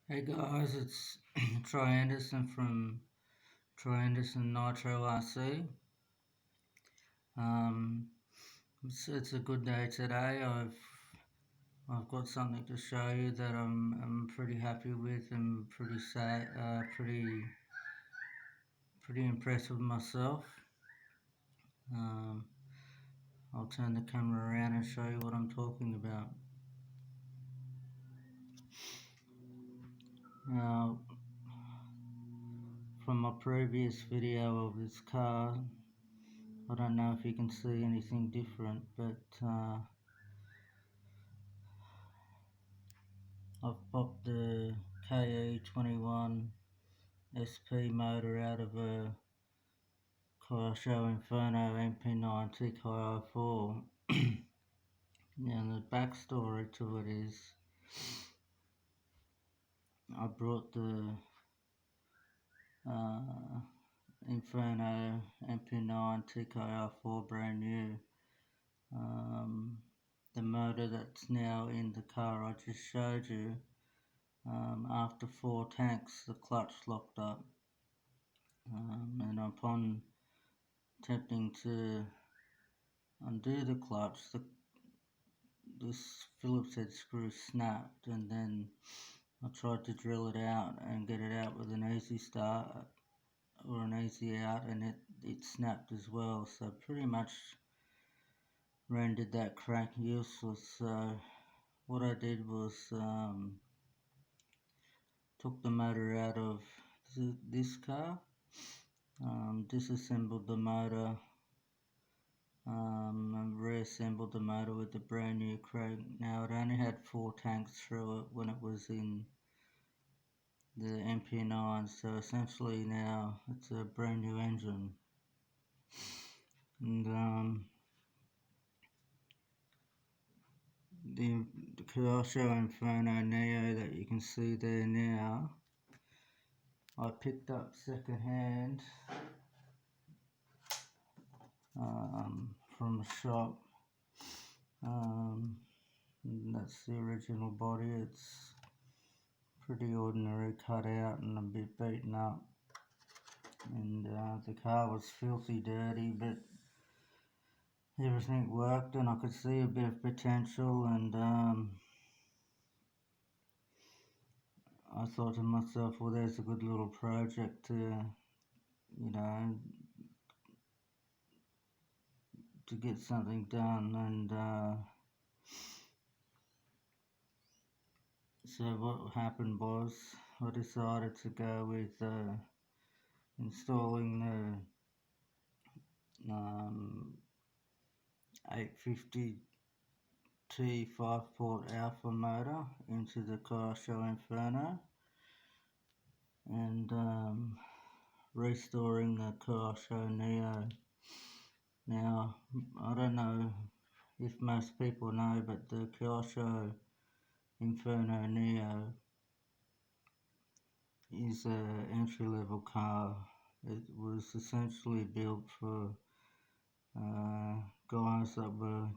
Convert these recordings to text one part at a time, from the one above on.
Hey guys, it's Troy Anderson from Troy Anderson Nitro RC. Um, it's a good day today. I've got something to show you that I'm pretty happy with and pretty impressed with myself. Um, I'll turn the camera around and show you what I'm talking about. Now, from my previous video of this car, I don't know if you can see anything different, but I've popped the ke25sp motor out of a Kyosho Inferno MP9 TKI4. And the backstory to it is I brought the Inferno MP9 TKI4 brand new. The motor that's now in the car I just showed you, after 4 tanks the clutch locked up, and upon attempting to undo the clutch, this Phillips head screw snapped, and then I tried to drill it out and get it out with an easy start or an easy out, and it snapped as well, so pretty much rendered that crank useless. So what I did was took the motor out of this car, disassembled the motor, and reassembled the motor with the brand new crank. Now it only had 4 tanks through it when it was in the MP9, so essentially now it's a brand new engine. And the Kyosho Inferno Neo that you can see there now, I picked up second hand from a shop. That's the original body. It's pretty ordinary, cut out and a bit beaten up, and the car was filthy dirty, but everything worked and I could see a bit of potential, and I thought to myself, well, there's a good little project you know, to get something done. And so what happened was I decided to go with installing the 850T 5-port alpha motor into the Kyosho Inferno, and restoring the Kyosho Neo. Now, I don't know if most people know, but the Kyosho Inferno Neo is an entry-level car. It was essentially built for guys that were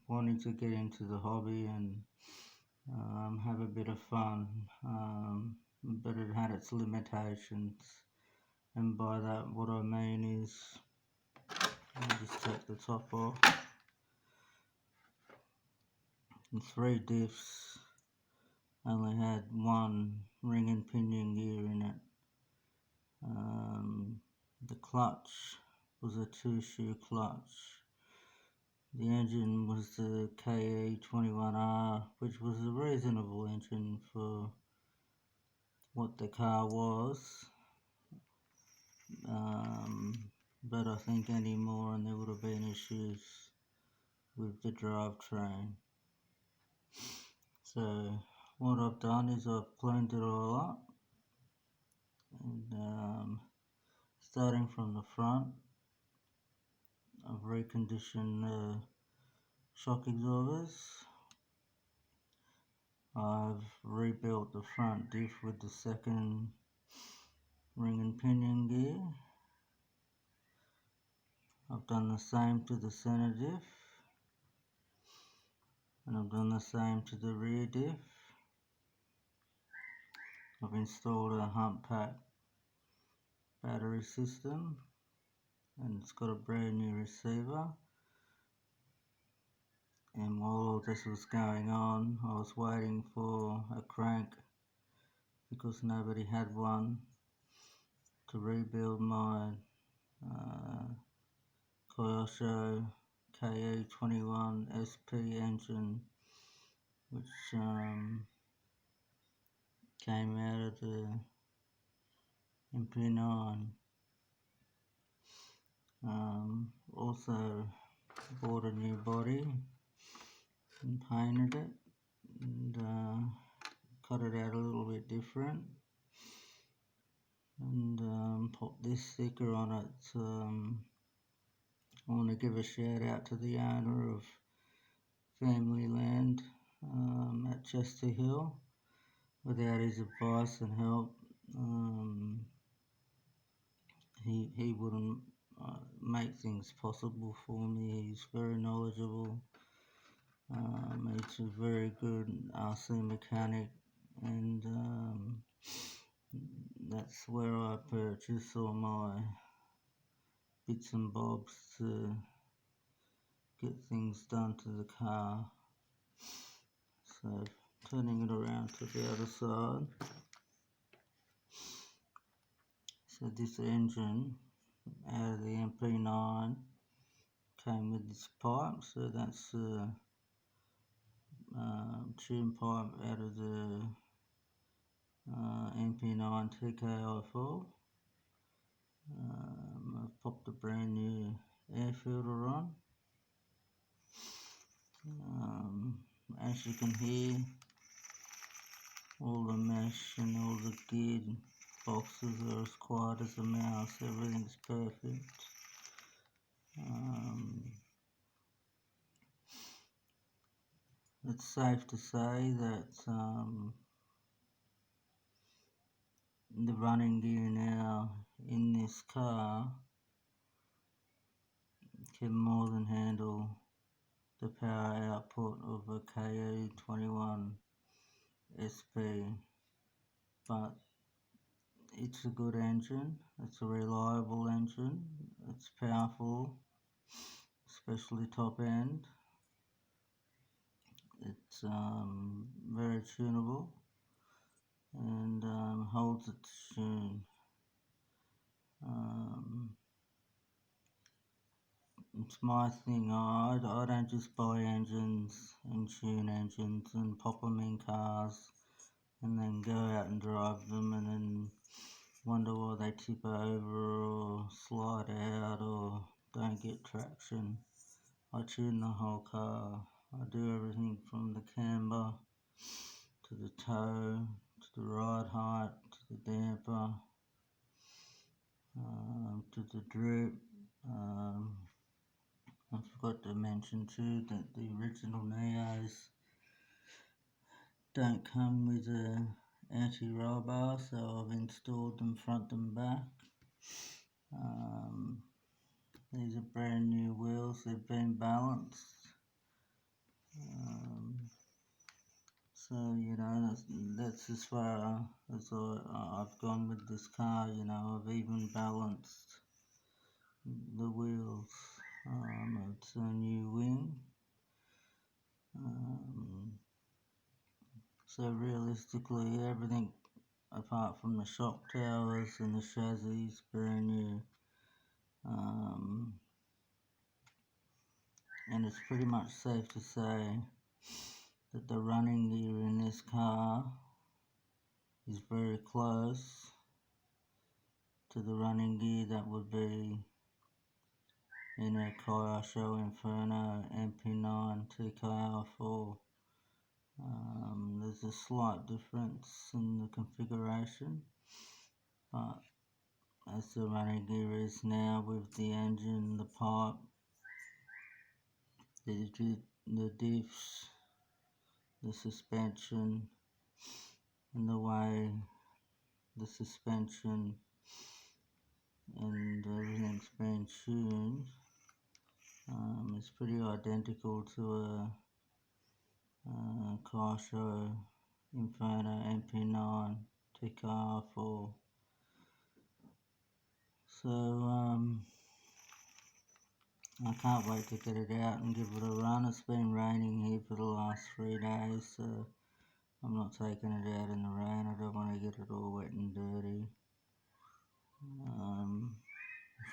wanting to get into the hobby and have a bit of fun, but it had its limitations. And by that, what I mean is, I'll just take the top off. The 3 diffs only had 1 ring and pinion gear in it. The clutch was a 2-shoe clutch. The engine was the ke25R, which was a reasonable engine for what the car was. But I think any more and there would have been issues with the drivetrain. So what I've done is I've cleaned it all up, and starting from the front, I've reconditioned the shock absorbers. I've rebuilt the front diff with the 2nd ring and pinion gear. I've done the same to the center diff, and I've done the same to the rear diff. I've installed a hump pack battery system, and it's got a brand new receiver. And while all this was going on, I was waiting for a crank, because nobody had one, to rebuild my Kyosho ke25sp engine, which came out of the MP9. Also bought a new body and painted it, and cut it out a little bit different, and popped this sticker on it. I want to give a shout out to the owner of Family Land at Chester Hill. Without his advice and help, he wouldn't make things possible for me. He's very knowledgeable. He's a very good RC mechanic, and that's where I purchase all my bits and bobs to get things done to the car. So turning it around to the other side. So this engine out of the MP9 came with this pipe, so that's the tune pipe out of the MP9 TKI4. I've popped a brand new air filter on. As you can hear, all the mesh and all the geared boxes are as quiet as a mouse. Everything's perfect. It's safe to say that the running gear now in this car can more than handle the power output of a ke25sp, but it's a good engine, it's a reliable engine, it's powerful, especially top end. It's very tunable, and holds its tune. It's my thing. I don't just buy engines and tune engines and pop them in cars and then go out and drive them and then wonder why they tip over or slide out or don't get traction. I tune the whole car. I do everything from the camber to the toe, to the ride height, to the damper, to the drip. I forgot to mention too that the original Neos don't come with a anti-roll bar, so I've installed them front and back. These are brand new wheels, they've been balanced. So, you know, that's as far as I've gone with this car. You know, I've even balanced the wheels. It's a new wing. So realistically, everything apart from the shock towers and the chassis is brand new. And it's pretty much safe to say that the running gear in this car is very close to the running gear that would be in a Kyosho Inferno MP9 TKI4. There's a slight difference in the configuration, but as the running gear is now with the engine, the pipe, the diffs, the suspension, and the way the suspension and everything's been tuned, it's pretty identical to a Kyosho Inferno MP9 pick off or so. I can't wait to get it out and give it a run. It's been raining here for the last 3 days, so I'm not taking it out in the rain. I don't want to get it all wet and dirty.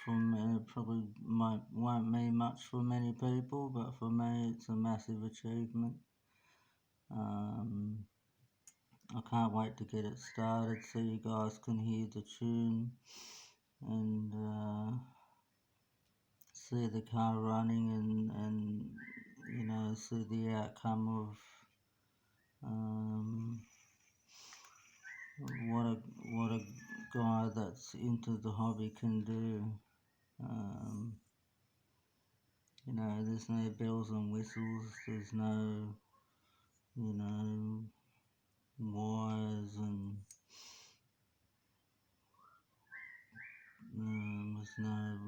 It probably won't mean much for many people, but for me it's a massive achievement. I can't wait to get it started so you guys can hear the tune and see the car running and you know, see the outcome of what a guy that's into the hobby can do. You know, there's no bells and whistles, there's no, you know, wires and there's no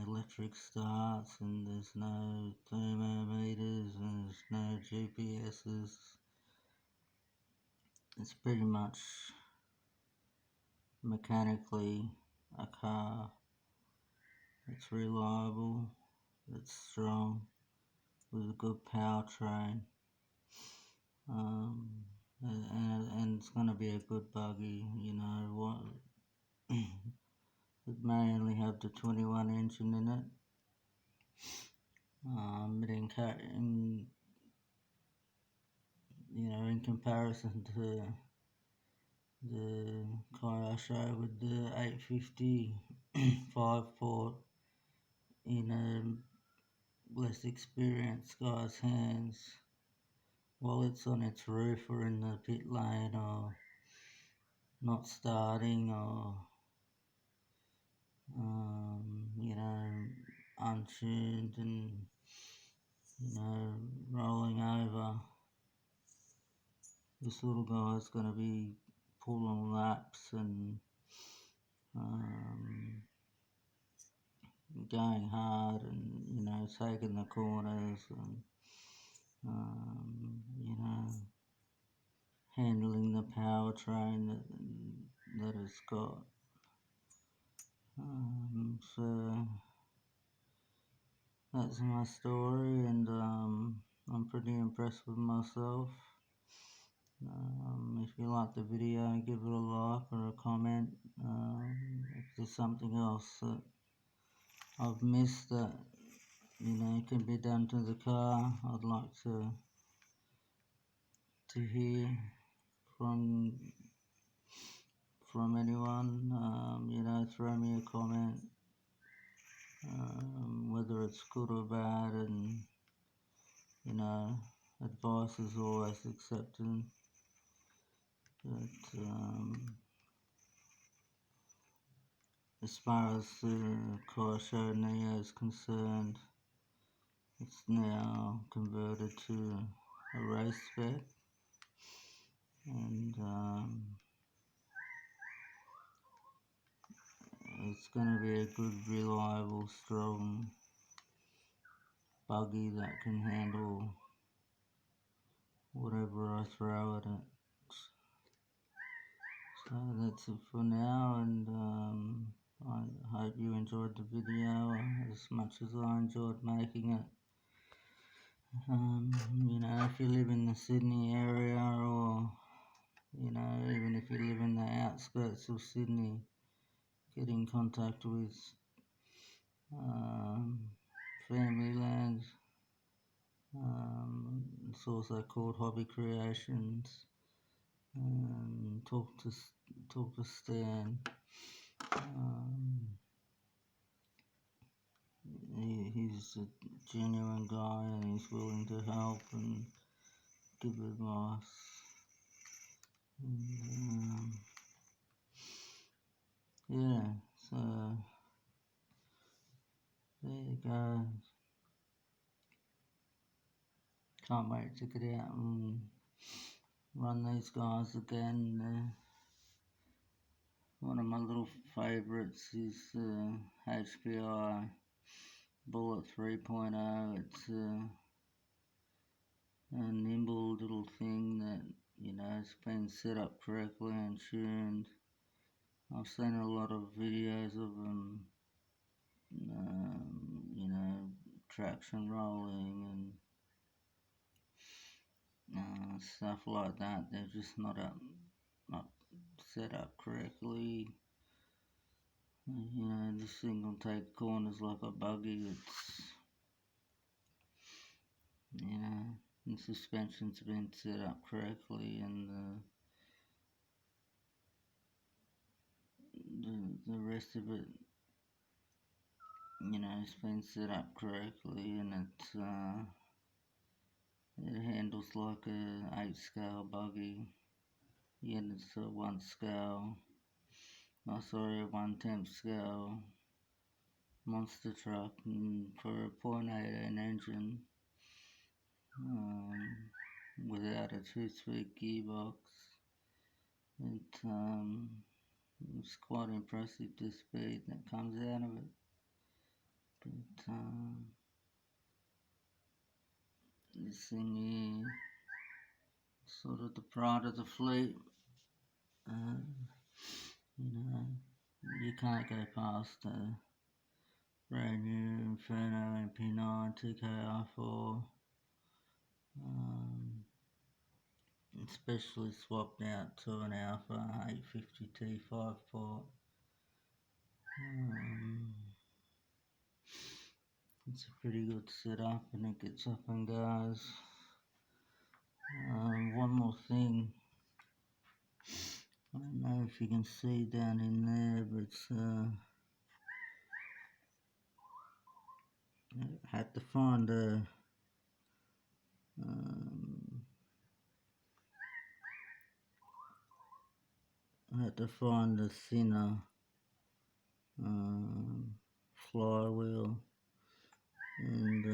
electric starts and there's no thermometers and there's no GPSs. It's pretty much mechanically a car. It's reliable, it's strong, with a good powertrain, and it's going to be a good buggy. You know what? It may only have the 21 engine in it, but in comparison to the Kyosho with the 850 5-port in a less experienced guy's hands, while it's on its roof or in the pit lane or not starting or you know, untuned and you know, rolling over, this little guy's going to be pulling laps and going hard and you know, taking the corners and you know, handling the powertrain that it's got. So that's my story, and I'm pretty impressed with myself. If you like the video, give it a like or a comment. If there's something else that I've missed that you know can be done to the car, I'd like to hear from anyone. You know, throw me a comment, whether it's good or bad, and you know, advice is always accepted. But as far as the Kyosho Neo is concerned, it's now converted to a race speck, and it's going to be a good, reliable, strong buggy that can handle whatever I throw at it. So that's it for now, and I hope you enjoyed the video as much as I enjoyed making it. You know, if you live in the Sydney area, or you know, even if you live in the outskirts of Sydney, get in contact with Family Land. It's also called Hobby Creations. Talk to Stan. He's a genuine guy and he's willing to help and give advice. And, yeah, so there you go. Can't wait to get out and run these guys again. One of my little favourites is HPI Bullet 3.0. It's a nimble little thing that it's been set up correctly and tuned. I've seen a lot of videos of them, traction rolling and stuff like that. They're just not set up correctly. This thing will take corners like a buggy. The suspension's been set up correctly, and the rest of it, it's been set up correctly, and it handles like a 8 scale buggy. Yet it's a 1 scale. Oh, sorry, a 1/10 scale monster truck for a .18 engine, without a 2-speed gearbox. It's quite impressive, the speed that comes out of it. But this thing here, sort of the pride of the fleet. You can't go past a brand new Inferno MP9 2KR4, especially swapped out to an Alpha 850T 5-port. It's a pretty good setup, and it gets up and goes. One more thing, I don't know if you can see down in there, but I had to find a thinner flywheel and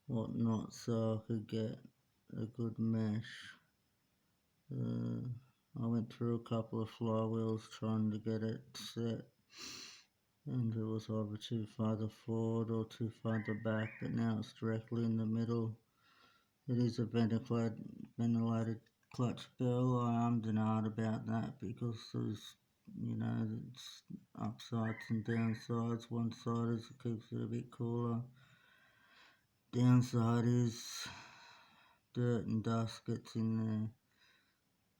whatnot, so I could get a good mesh. I went through a couple of flywheels trying to get it set, and it was either too farther forward or too farther back, but now it's directly in the middle. It is a ventilated clutch bell. I am denied about that because there's, it's upsides and downsides. One side is it keeps it a bit cooler. Downside is dirt and dust gets in there.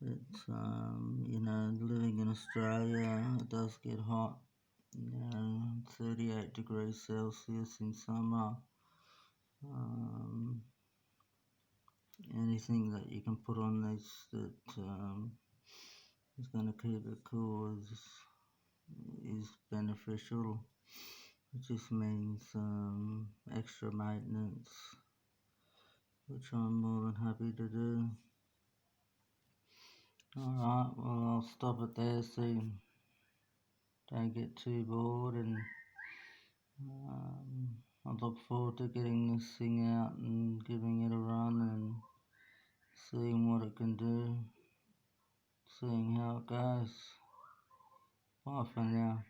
It's, living in Australia, it does get hot. 38 degrees Celsius in summer. Anything that you can put on this that is going to keep it cool is beneficial. It just means extra maintenance, which I'm more than happy to do. Alright, well, I'll stop it there so you don't get too bored, and I look forward to getting this thing out and giving it a run and seeing what it can do, seeing how it goes. Bye for now.